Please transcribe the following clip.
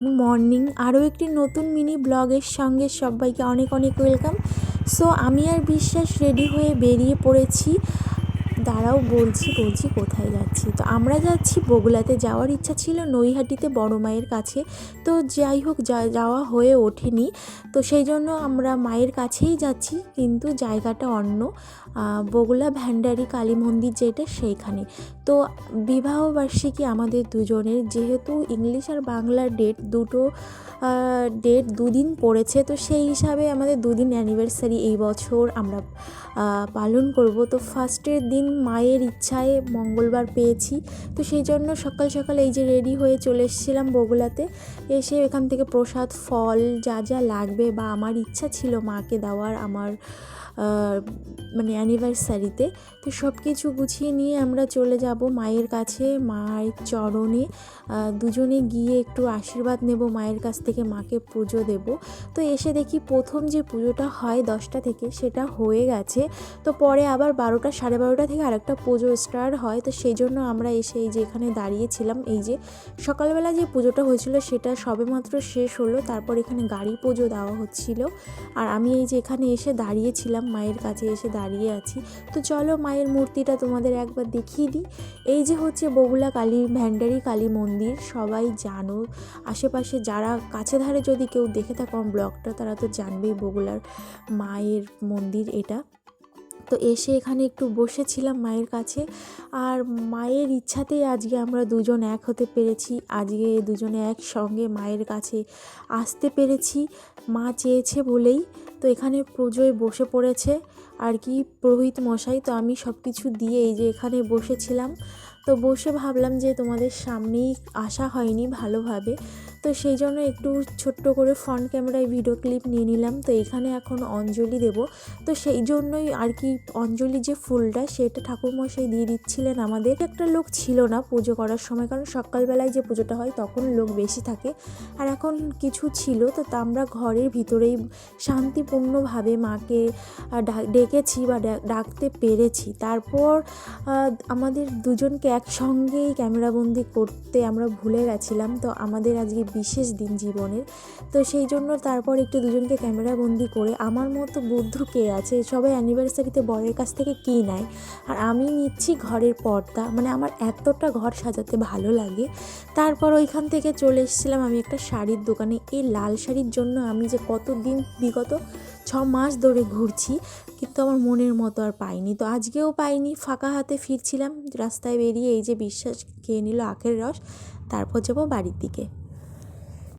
Morning আরও একটি নতুন মিনি ব্লগের সঙ্গে সবাইকে অনেক অনেক ওয়েলকাম। সো আমি আর বিশ্বাস রেডি হয়ে বেরিয়ে পড়েছি। দাঁড়াও বলছি কোথায় যাচ্ছি। তো আমরা যাচ্ছি বগুলাতে, যাওয়ার ইচ্ছা ছিল নৈহাটিতে বড় মায়ের কাছে। তো যাই হোক যাওয়া হয়ে ওঠেনি, তো সেই জন্য আমরা মায়ের কাছেই যাচ্ছি, কিন্তু জায়গাটা অন্য, বগুলা ভান্ডারি কালী মন্দির যেটা সেইখানে। তো বিবাহবার্ষিকী আমাদের দুজনের, যেহেতু ইংলিশ আর বাংলার ডেট দুদিন পড়েছে, তো সেই হিসাবে আমাদের দুদিন অ্যানিভার্সারি এই বছর আমরা পালন করব। তো ফার্স্টের দিন মায়ের ইচ্ছায় মঙ্গলবার পেয়েছি, তো সেই জন্য সকাল সকাল এই যে রেডি হয়ে চলে এসেছিলাম বগুলাতে। এসে এখান থেকে প্রসাদ, ফল যা যা লাগবে বা আমার ইচ্ছা ছিল মাকে দেওয়ার আমার মানে অ্যানিভার্সারিতে, তো সব কিছু গুছিয়ে নিয়ে আমরা চলে যাব মায়ের কাছে। মায়ের চরণে দুজনে গিয়ে একটু আশীর্বাদ নেব মায়ের কাছ থেকে, মাকে পুজো দেব। তো এসে দেখি প্রথম যে পুজোটা হয় 10টা থেকে, সেটা হয়ে গেছে। তো পরে আবার 12টা, 12:30 থেকে আরেকটা পুজো স্টার্ট হয়। তো সেই জন্য আমরা এসে এই যে এখানে দাঁড়িয়েছিলাম। এই যে সকালবেলা যে পুজোটা হয়েছিল সেটা সবেমাত্র শেষ হলো, তারপর এখানে গাড়ি পুজো দেওয়া হচ্ছিল। আর আমি এই যে এখানে এসে দাঁড়িয়েছিলাম, মায়ের কাছে এসে দাঁড়িয়ে আছি। তো চলো মায়ের মূর্তিটা তোমাদের একবার দেখিয়ে দিই। এই যে হচ্ছে বগুলা ভান্ডারি কালী মন্দির, সবাই জানো। আশেপাশে যারা কাছে ধারে যদি কেউ দেখে থাকো আমার ব্লগটা, তারা তো জানবেই বগুলার মায়ের মন্দির এটা। তো এসে এখানে একটু বসেছিলাম মায়ের কাছে, আর মায়ের ইচ্ছাতেই আজকে আমরা দুজন এক হতে পেরেছি। আজকে দুজনে একসঙ্গে মায়ের কাছে আসতে পেরেছি, মা চেয়েছে বলেই। তো এখানে পুজোয় বসে পড়েছে আর কি পুরোহিত মশাই। তো আমি সব কিছু দিয়ে এই যে এখানে বসেছিলাম। তো বসে ভাবলাম যে তোমাদের সামনেই আসা হয়নি ভালোভাবে, তো সেই জন্য একটু ছোট্ট করে ফ্রন্ট ক্যামেরায় ভিডিও ক্লিপ নিয়ে নিলাম। তো এখানে এখন অঞ্জলি দেব, তো সেই জন্যই আর কি অঞ্জলি যে ফুলটা সেটা ঠাকুরমশাই দিয়ে দিচ্ছিলেন আমাদের। একটা লোক ছিল না পুজো করার সময়, কারণ সকালবেলায় যে পুজোটা হয় তখন লোক বেশি থাকে, আর এখন কিছু ছিল। তো আমরা ঘরের ভিতরেই শান্তিপূর্ণভাবে মাকে ডেকেছি বা ডাকতে পেরেছি। তারপর আমাদের দুজনকে একসঙ্গেই ক্যামেরাবন্দি করতে আমরা ভুলে গেছিলাম। তো আমাদের আজকে বিশেষ দিন জীবনের, তো সেই জন্য তারপর একটু দুজনকে ক্যামেরাবন্দি করে, আমার মতো বুদ্ধু কে আছে, সবাই অ্যানিভার্সারিতে বরের কাছ থেকে কী নেয়, আর আমি নিচ্ছি ঘরের পর্দা। মানে আমার এতটা ঘর সাজাতে ভালো লাগে। তারপর ওইখান থেকে চলে এসেছিলাম আমি একটা শাড়ির দোকানে। এই লাল শাড়ির জন্য আমি যে কতদিন, বিগত 6 মাস ধরে ঘুরছি, কিন্তু আমার মনের মতো আর পাইনি। তো আজকেও পাইনি, ফাঁকা হাতে ফিরছিলাম রাস্তায় বেরিয়ে, এই যে বিশ্বাস খেয়ে নিল আখের রস। তারপর যাবো বাড়ির দিকে।